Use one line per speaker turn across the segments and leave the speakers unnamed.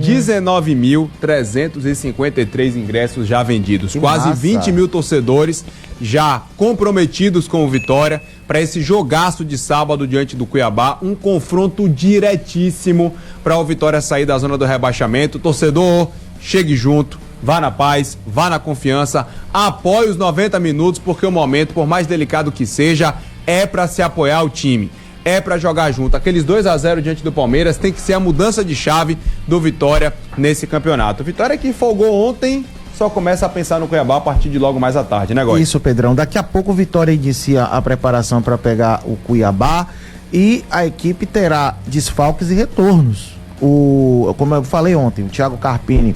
19.353 ingressos já vendidos. Quase 20 mil torcedores já comprometidos com o Vitória para esse jogaço de sábado diante do Cuiabá. Um confronto diretíssimo para o Vitória sair da zona do rebaixamento. Torcedor, chegue junto, vá na paz, vá na confiança, apoie os 90 minutos, porque o momento, por mais delicado que seja, é para se apoiar o time. É para jogar junto. Aqueles 2-0 diante do Palmeiras tem que ser a mudança de chave do Vitória nesse campeonato. Vitória que folgou ontem, só começa a pensar no Cuiabá a partir de logo mais à tarde, né, Góis?
Isso, Pedrão. Daqui a pouco o Vitória inicia a preparação para pegar o Cuiabá e a equipe terá desfalques e retornos. Como eu falei ontem, o Thiago Carpini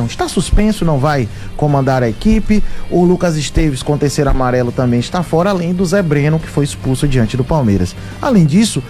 está suspenso, não vai comandar a equipe. O Lucas Esteves, com terceiro amarelo, também está fora, além do Zé Breno, que foi expulso diante do Palmeiras. Além disso,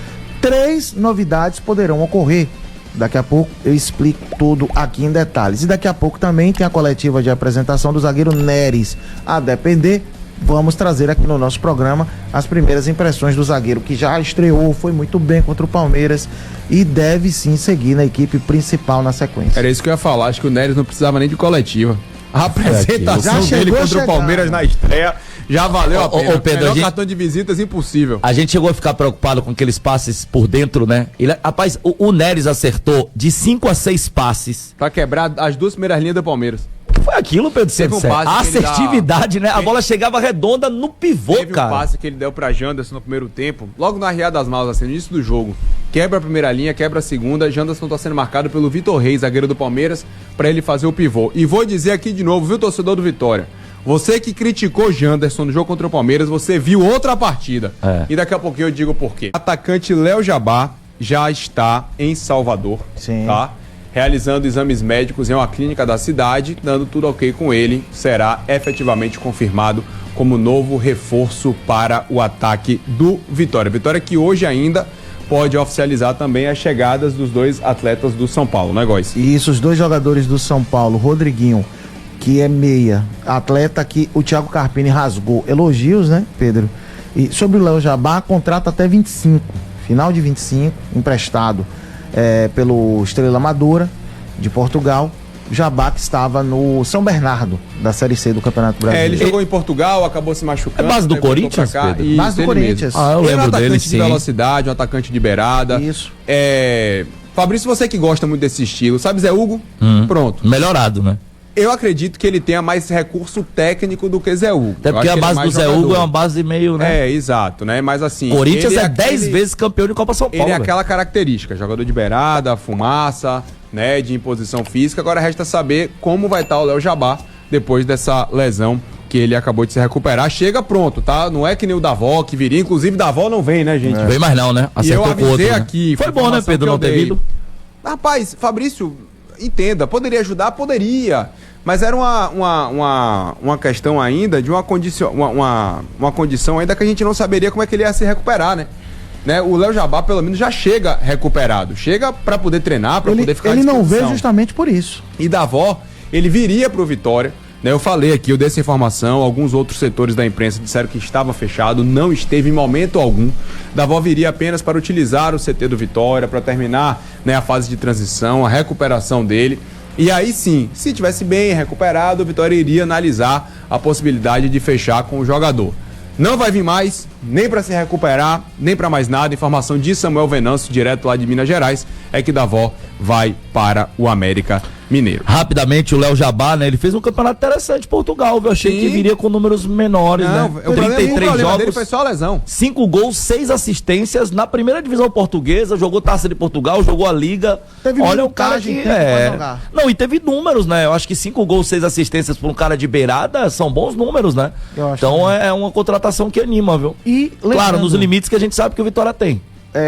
3 novidades poderão ocorrer. Daqui a pouco eu explico tudo aqui em detalhes. E daqui a pouco também tem a coletiva de apresentação do zagueiro Neres. A depender, vamos trazer aqui no nosso programa as primeiras impressões do zagueiro, que já estreou, foi muito bem contra o Palmeiras e deve sim seguir na equipe principal na sequência.
Era isso que eu ia falar, acho que o Neres não precisava nem de coletiva. A apresentação dele contra o Palmeiras na estreia já valeu a pena.
Pedro,
cartão de visitas impossível.
A gente chegou a ficar preocupado com aqueles passes por dentro, né? Rapaz, o Neres acertou de 5 a 6 passes
pra quebrar as 2 primeiras linhas do Palmeiras.
Foi aquilo, Pedro Santos. A assertividade, né? A bola chegava redonda no pivô,
Teve
cara.
Um passe que ele deu pra Janderson no primeiro tempo, logo na arriada das malas, assim, no início do jogo. Quebra a primeira linha, quebra a segunda. Janderson tá sendo marcado pelo Vitor Reis, zagueiro do Palmeiras, pra ele fazer o pivô. E vou dizer aqui de novo, viu, torcedor do Vitória? Você que criticou Janderson no jogo contra o Palmeiras, você viu outra partida. E daqui a pouquinho eu digo por quê. O atacante Léo Jabá já está em Salvador, tá? Realizando exames médicos em uma clínica da cidade, dando tudo ok com ele, será efetivamente confirmado como novo reforço para o ataque do Vitória. Vitória que hoje ainda pode oficializar também as chegadas dos 2 atletas do São Paulo, né, Góis?
Isso, os 2 jogadores do São Paulo, Rodriguinho, que é meia, atleta que o Thiago Carpini rasgou. Elogios, né, Pedro? E sobre o Léo Jabá, contrato até 25, final de 25, emprestado pelo Estrela Amadora de Portugal. Jabá que estava no São Bernardo da Série C do Campeonato Brasileiro.
Ele jogou em Portugal, acabou se machucando.
É base do Corinthians, Pedro?
Base do Corinthians.
Eu lembro dele,
sim. De velocidade, um atacante de beirada.
Isso.
Fabrício, você que gosta muito desse estilo, sabe Zé Hugo? Pronto.
Melhorado, né?
Eu acredito que ele tenha mais recurso técnico do que Zé Hugo.
Até porque a base do Zé Hugo é uma base meio, né?
Exato, né? Mas assim...
Corinthians é 10 vezes campeão de Copa São Paulo.
Ele é aquela característica, jogador de beirada, fumaça, né? De imposição física. Agora resta saber como vai estar o Léo Jabá depois dessa lesão que ele acabou de se recuperar. Chega pronto, tá? Não é que nem o Davó, que viria. Inclusive, Davó não vem, né, gente?
Vem mais não, né?
Acertou, e eu avisei com outro, aqui.
Né? Foi bom, né, Pedro, não ter vindo?
Rapaz, Fabrício, entenda, poderia ajudar? Poderia. Mas era uma questão ainda de uma condição ainda que a gente não saberia como é que ele ia se recuperar, né? O Léo Jabá, pelo menos, já chega recuperado. Chega pra poder treinar, pra poder ficar à disposição.
Ele não veio justamente por isso.
E Davó, ele viria pro Vitória. Eu falei aqui, eu dei essa informação, alguns outros setores da imprensa disseram que estava fechado, não esteve em momento algum. Davó viria apenas para utilizar o CT do Vitória, para terminar, né, a fase de transição, a recuperação dele. E aí sim, se tivesse bem recuperado, o Vitória iria analisar a possibilidade de fechar com o jogador. Não vai vir mais, nem para se recuperar, nem para mais nada. Informação de Samuel Venâncio, direto lá de Minas Gerais, é que Davó vai para o América Mineiro.
Rapidamente, o Léo Jabá, né? Ele fez um campeonato interessante em Portugal, eu achei que viria com números menores,
não,
né?
O
33 jogos,
dele foi só a lesão.
5 gols, 6 assistências na primeira divisão portuguesa, jogou Taça de Portugal, jogou a Liga. Olha, o cara que não, e teve números, né? Eu acho que 5 gols, 6 assistências para um cara de beirada são bons números, né? Então é uma contratação que anima, viu?
E
claro, nos limites que a gente sabe que o Vitória tem.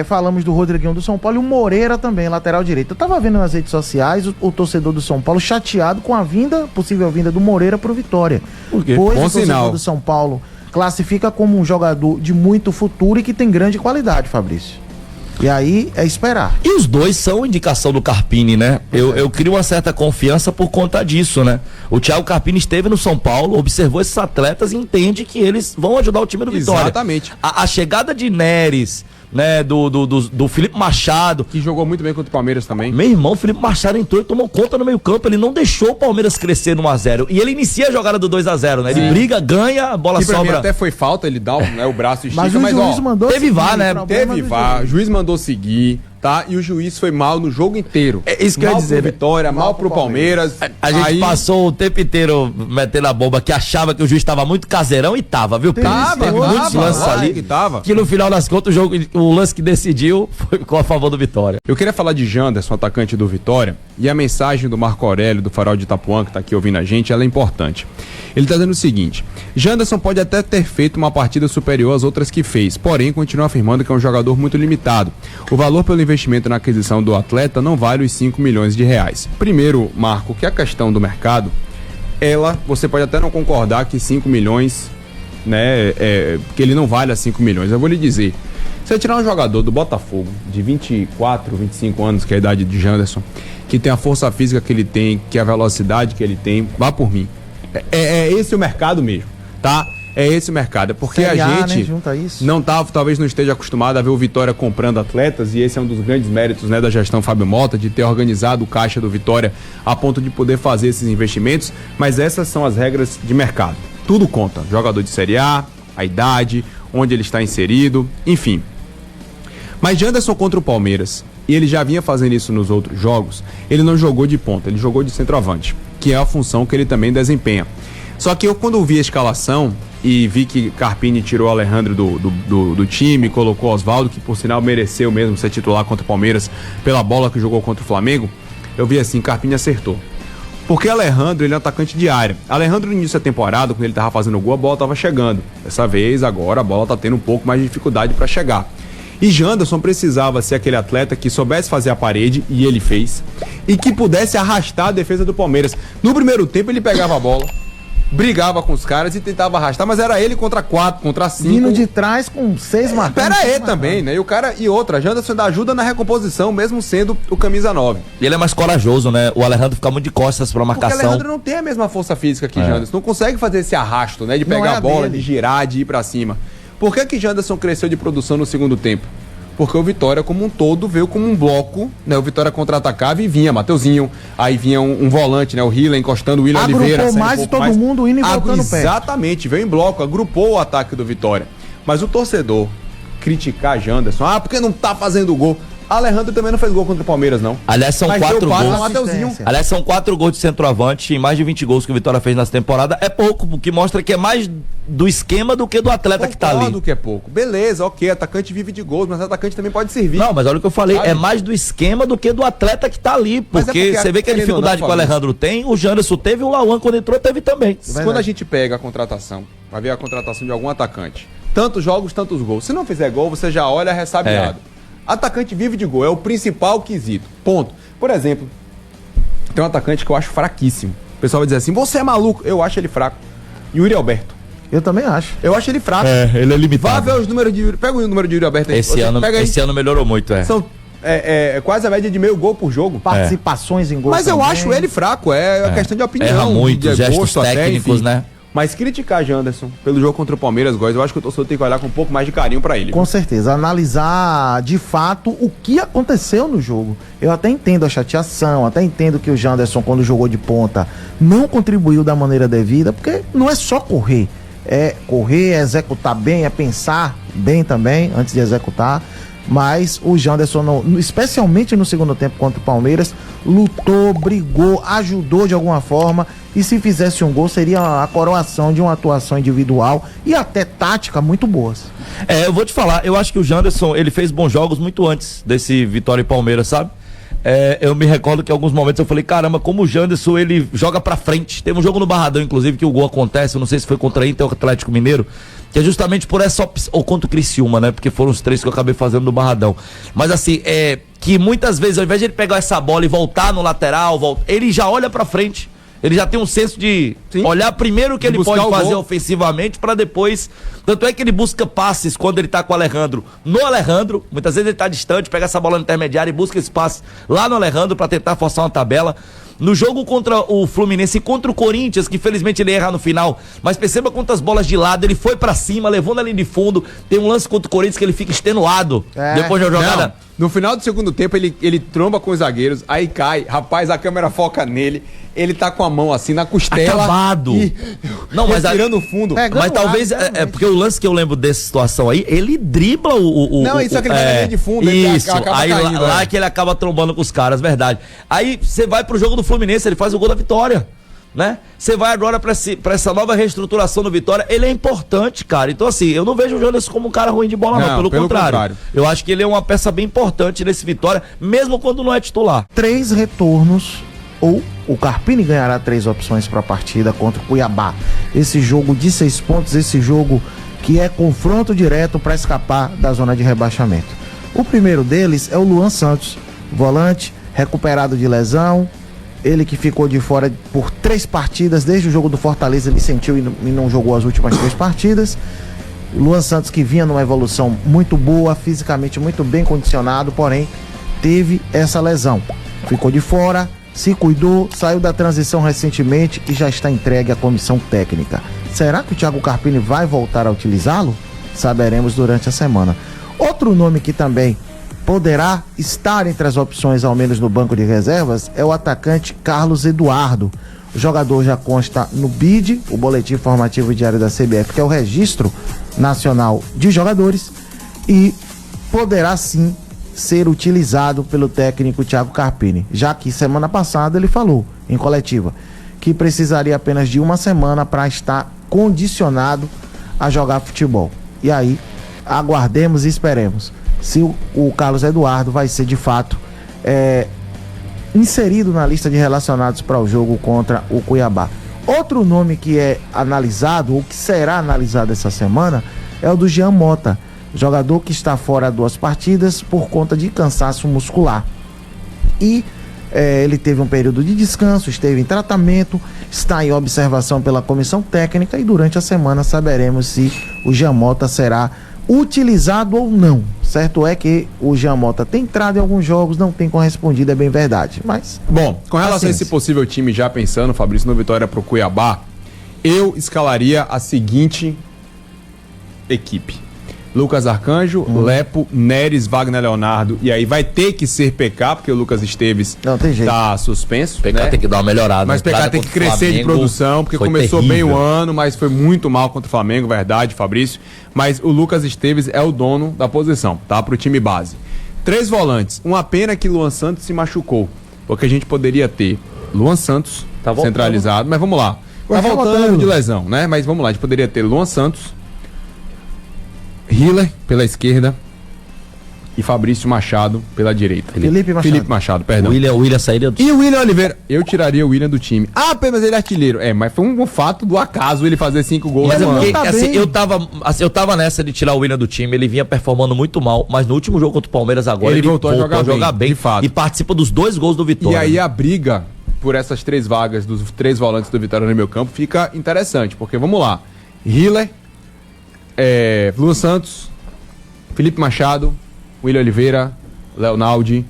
Falamos do Rodriguinho do São Paulo e o Moreira também, lateral direito. Eu tava vendo nas redes sociais o torcedor do São Paulo chateado com a possível vinda do Moreira pro Vitória.
Por quê?
Pois
Bom
o torcedor
sinal.
do São Paulo classifica como um jogador de muito futuro e que tem grande qualidade, Fabrício. E aí é esperar.
E os dois são indicação do Carpini, né? Eu crio uma certa confiança por conta disso, né? O Thiago Carpini esteve no São Paulo, observou esses atletas e entende que eles vão ajudar o time do Vitória.
Exatamente.
A chegada de Neres, né, do Felipe Machado.
Que jogou muito bem contra o Palmeiras também.
Meu irmão, o Felipe Machado entrou e tomou conta no meio campo, ele não deixou o Palmeiras crescer no 1-0. E ele inicia a jogada do 2-0, né? Ele briga, ganha, a bola sobra.
Mim até foi falta, ele dá o braço e estica,
mas o juiz mandou
teve VAR, né?
Teve VAR, o juiz mandou seguir, tá? E o juiz foi mal no jogo inteiro.
É isso que eu ia dizer.
Mal pro Vitória, mal pro Palmeiras.
A gente passou o tempo inteiro metendo a bomba que achava que o juiz estava muito caseirão e tava, viu? Teve muitos lances ali. Que no final das contas o lance que decidiu ficou a favor do Vitória.
Eu queria falar de Janderson, atacante do Vitória, e a mensagem do Marco Aurélio, do Farol de Itapuã, que tá aqui ouvindo a gente, ela é importante. Ele tá dizendo o seguinte: Janderson pode até ter feito uma partida superior às outras que fez, porém continua afirmando que é um jogador muito limitado. O valor pelo investimento na aquisição do atleta não vale os 5 milhões de reais. Primeiro, Marco, que a questão do mercado, você pode até não concordar que 5 milhões, né, que ele não vale a 5 milhões. Eu vou lhe dizer, se você tirar um jogador do Botafogo, de 24, 25 anos, que é a idade de Janderson, que tem a força física que ele tem, que a velocidade que ele tem, vá por mim. É esse o mercado mesmo, tá? É esse o mercado, porque a gente não tá, talvez não esteja acostumado a ver o Vitória comprando atletas, e esse é um dos grandes méritos, né, da gestão Fábio Mota, de ter organizado o caixa do Vitória a ponto de poder fazer esses investimentos, mas essas são as regras de mercado. Tudo conta, jogador de Série A, a idade, onde ele está inserido, enfim. Mas Janderson contra o Palmeiras, e ele já vinha fazendo isso nos outros jogos, ele não jogou de ponta, ele jogou de centroavante, que é a função que ele também desempenha. Só que eu, quando vi a escalação e vi que Carpini tirou o Alejandro do time, colocou o Osvaldo, que por sinal mereceu mesmo ser titular contra o Palmeiras pela bola que jogou contra o Flamengo, eu vi assim, Carpini acertou. Porque Alejandro, ele é um atacante de área. Alejandro, no início da temporada, quando ele tava fazendo gol, a bola tava chegando. Dessa vez, agora, a bola tá tendo um pouco mais de dificuldade para chegar. E Janderson precisava ser aquele atleta que soubesse fazer a parede, e ele fez, e que pudesse arrastar a defesa do Palmeiras. No primeiro tempo, ele pegava a bola, brigava com os caras e tentava arrastar, mas era ele contra 4, contra 5.
Vindo de trás com 6 marcando.
Pera aí também, né? E outra, Janderson dá ajuda na recomposição, mesmo sendo o camisa 9.
E ele é mais corajoso, né? O Alejandro fica muito de costas pra marcação.
Porque o Alejandro não tem a mesma força física que Janderson. Não consegue fazer esse arrasto, né? De pegar a bola, de girar, de ir pra cima. Por que Janderson cresceu de produção no segundo tempo? Porque o Vitória, como um todo, veio como um bloco, né? O Vitória contra-atacava e vinha Mateuzinho, aí vinha um volante, né? O Hiller encostando o William Oliveira.
Agrupou mais e todo mundo indo e voltando perto.
Exatamente, veio em bloco, agrupou o ataque do Vitória. Mas o torcedor criticar Janderson, porque não tá fazendo gol. Alejandro também não fez gol contra o Palmeiras, não.
Aliás, são 4 gols. Aliás, são 4 gols de centroavante e mais de 20 gols que o Vitória fez nessa temporada. É pouco, porque mostra que é mais do esquema do que do atleta que tá ali.
Do que é pouco. Beleza, ok, atacante vive de gols, mas atacante também pode servir.
Não, mas olha o que eu falei, sabe? É mais do esquema do que do atleta que tá ali, porque você vê que a dificuldade que o Alejandro tem, o Janderson teve, o Lauan quando entrou teve também.
Quando a gente pega a contratação, vai ver a contratação de algum atacante, tantos jogos, tantos gols. Se não fizer gol, você já olha ressabiado. Atacante vive de gol, é o principal quesito. Ponto. Por exemplo, tem um atacante que eu acho fraquíssimo. O pessoal vai dizer assim, você é maluco. Eu acho ele fraco. Yuri Alberto.
Eu também acho.
Eu acho ele fraco.
Ele é limitado.
Vá ver os números de Yuri. Pega o número de Yuri Alberto aí.
Esse ano melhorou muito,
São quase a média de meio gol por jogo.
Participações em gol.
Mas eu acho ele fraco, é questão de opinião.
Erra muito, gestos técnicos, né?
Mas criticar Janderson pelo jogo contra o Palmeiras, eu acho que o torcedor tem que olhar com um pouco mais de carinho pra ele.
Com certeza, analisar de fato o que aconteceu no jogo. Eu até entendo a chateação, até entendo que o Janderson, quando jogou de ponta, não contribuiu da maneira devida, porque não é só correr. É correr, é executar bem, é pensar bem também, antes de executar. Mas o Janderson, especialmente no segundo tempo contra o Palmeiras, lutou, brigou, ajudou de alguma forma, e se fizesse um gol seria a coroação de uma atuação individual e até tática muito boas.
Eu vou te falar, eu acho que o Janderson, ele fez bons jogos muito antes desse Vitória e Palmeiras, sabe? Eu me recordo que em alguns momentos eu falei, caramba, como o Janderson, ele joga pra frente. Teve um jogo no Barradão, inclusive, que o gol acontece, eu não sei se foi contra a Inter ou Atlético Mineiro, que é justamente por essa opção, ou contra o Criciúma, né? Porque foram os 3 que eu acabei fazendo no Barradão. Mas assim, que muitas vezes, ao invés de ele pegar essa bola e voltar no lateral, ele já olha pra frente. Ele já tem um senso de olhar primeiro o que ele pode fazer ofensivamente para depois. Tanto é que ele busca passes quando ele tá com o Alejandro no Alejandro. Muitas vezes ele tá distante, pega essa bola no intermediário e busca esse passe lá no Alejandro para tentar forçar uma tabela. No jogo contra o Fluminense e contra o Corinthians, que felizmente ele ia errar no final, mas perceba quantas bolas de lado, ele foi pra cima, levou na linha de fundo. Tem um lance contra o Corinthians que ele fica extenuado depois da jogada.
Não. No final do segundo tempo, ele tromba com os zagueiros, aí cai, rapaz, a câmera foca nele, ele tá com a mão assim na costela.
Acabado.
Não, mas tirando o fundo.
Mas talvez, porque o lance que eu lembro dessa situação aí, ele dribla o
não, isso é que ele vai na linha de fundo.
Isso, aí caindo, lá que ele acaba trombando com os caras, verdade. Aí você vai pro jogo do Fluminense, ele faz o gol da vitória. Né? Você vai agora pra essa nova reestruturação do Vitória, ele é importante, cara. Então assim, eu não vejo o Jonas como um cara ruim de bola, não, pelo contrário. Eu acho que ele é uma peça bem importante nesse Vitória, mesmo quando não é titular.
3 retornos, ou o Carpini ganhará 3 opções para a partida contra o Cuiabá. Esse jogo de 6 pontos, esse jogo que é confronto direto para escapar da zona de rebaixamento. O primeiro deles é o Luan Santos, volante, recuperado de lesão. Ele que ficou de fora por 3 partidas, desde o jogo do Fortaleza ele sentiu e não jogou as últimas 3 partidas. O Luan Santos que vinha numa evolução muito boa, fisicamente muito bem condicionado, porém teve essa lesão. Ficou de fora, se cuidou, saiu da transição recentemente e já está entregue à comissão técnica. Será que o Thiago Carpini vai voltar a utilizá-lo? Saberemos durante a semana. Outro nome que também poderá estar entre as opções, ao menos no banco de reservas, é o atacante Carlos Eduardo. O jogador já consta no BID, o Boletim Informativo Diário da CBF, que é o Registro Nacional de Jogadores, e poderá sim ser utilizado pelo técnico Thiago Carpini, já que semana passada ele falou em coletiva que precisaria apenas de uma semana para estar condicionado a jogar futebol. E aí, aguardemos e esperemos se o Carlos Eduardo vai ser de fato inserido na lista de relacionados para o jogo contra o Cuiabá. Outro nome que é analisado, ou que será analisado essa semana, é o do Jean Mota, jogador que está fora 2 partidas por conta de cansaço muscular. E ele teve um período de descanso, esteve em tratamento, está em observação pela comissão técnica e durante a semana saberemos se o Jean Mota será utilizado ou não. Certo é que o Jean Mota tem entrado em alguns jogos, não tem correspondido, é bem verdade. Mas,
bom, com relação a esse possível time, já pensando, Fabrício, no Vitória pro Cuiabá, eu escalaria a seguinte equipe: Lucas Arcanjo, Lepo, Neres, Wagner Leonardo, e aí vai ter que ser PK, porque o Lucas Esteves tá suspenso.
PK, né? Tem que dar uma melhorada.
Mas PK tem que crescer de produção, porque começou terrível. Bem o ano, mas foi muito mal contra o Flamengo, verdade, Fabrício. Mas o Lucas Esteves é o dono da posição, tá? Pro time base. 3 volantes. Uma pena que Luan Santos se machucou, porque a gente poderia ter Luan Santos centralizado, mas vamos lá. Tá voltando de lesão, né? Mas vamos lá, a gente poderia ter Luan Santos, Hiller pela esquerda e Fabrício Machado pela direita. Felipe Machado, perdão.
O William sairia do...
E o William Oliveira, eu tiraria o William do time. Ah, mas ele é artilheiro. Mas foi um fato do acaso ele fazer 5 gols.
Mas eu tava nessa de tirar o William do time, ele vinha performando muito mal, mas no último jogo contra o Palmeiras agora ele voltou a jogar bem, de fato. E participa dos 2 gols do Vitória.
E aí a briga por essas 3 vagas dos 3 volantes do Vitória no meio campo fica interessante, porque vamos lá. Hiller, Luan Santos, Felipe Machado, William Oliveira, Leonaldi,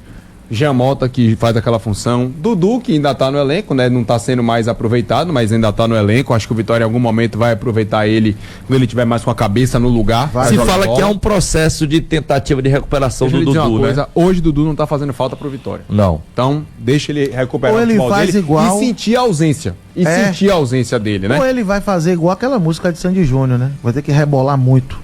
Jean Mota, que faz aquela função, Dudu, que ainda tá no elenco, né? Não tá sendo mais aproveitado, mas ainda tá no elenco. Acho que o Vitória em algum momento vai aproveitar ele quando ele tiver mais com a cabeça no lugar.
Se fala que é um processo de tentativa de recuperação do Dudu, né?
Hoje o Dudu não tá fazendo falta pro Vitória.
Não.
Então, deixa ele recuperar
o futebol dele
igual... e sentir a ausência. Sentir a ausência dele, né?
Ou ele vai fazer igual aquela música de Sandy Júnior, né? Vai ter que rebolar muito.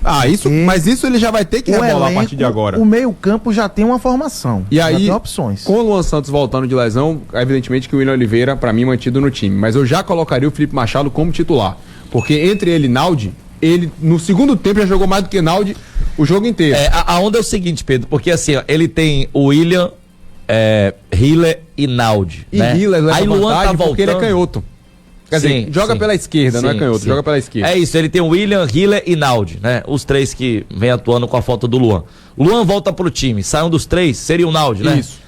Mas isso ele já vai ter que rebolar a partir de agora.
O meio-campo já tem uma formação.
E aí,
tem opções.
Com o Luan Santos voltando de lesão, evidentemente que o William Oliveira, pra mim, mantido no time. Mas eu já colocaria o Felipe Machado como titular. Porque entre ele e Naldi, ele no segundo tempo já jogou mais do que Naldi o jogo inteiro.
A onda é o seguinte, Pedro, porque assim, ó, ele tem o William, Hiller e Naldi.
E né? Hiller leva
aí Luan tá voltando.
Porque ele é canhoto. Quer dizer, joga pela esquerda, não é canhoto, joga pela esquerda.
É isso, ele tem o William, Hiller e Naldi, né? Os 3 que vem atuando com a falta do Luan. Luan volta pro time, sai um dos 3, seria o Naldi, né?
Isso.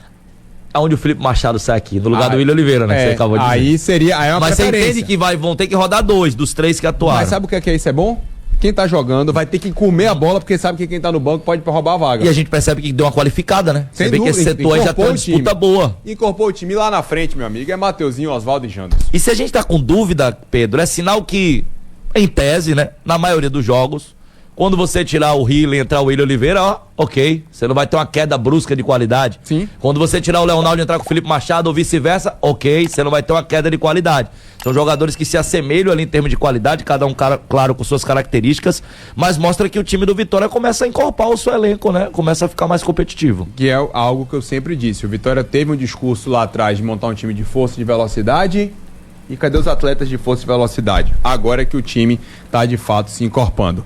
Aonde o Felipe Machado sai aqui, no lugar do William Oliveira, né? Que você acabou de dizer.
Aí seria. Aí é uma
Mas você entende que vão ter que rodar 2 dos 3 que atuaram.
Mas sabe o que é isso é bom? quem tá jogando vai ter que comer a bola, porque sabe que quem tá no banco pode roubar a vaga.
E a gente percebe que deu uma qualificada, né?
Sem
Você vê que esse setor aí já tem uma disputa boa.
Incorporou o time lá na frente, meu amigo, é Mateuzinho, Oswaldo e Janderson.
E se a gente tá com dúvida, Pedro, é sinal que, em tese, né, na maioria dos jogos, quando você tirar o Rio e entrar o William Oliveira, ó, ok, você não vai ter uma queda brusca de qualidade.
Sim.
Quando você tirar o Leonardo e entrar com o Felipe Machado ou vice-versa, ok, você não vai ter uma queda de qualidade. São jogadores que se assemelham ali em termos de qualidade, cada um, claro, com suas características, mas mostra que o time do Vitória começa a encorpar o seu elenco, né? Começa a ficar mais competitivo.
Que é algo que eu sempre disse. O Vitória teve um discurso lá atrás de montar um time de força e de velocidade. E cadê os atletas de força e velocidade? Agora é que o time está de fato se encorpando.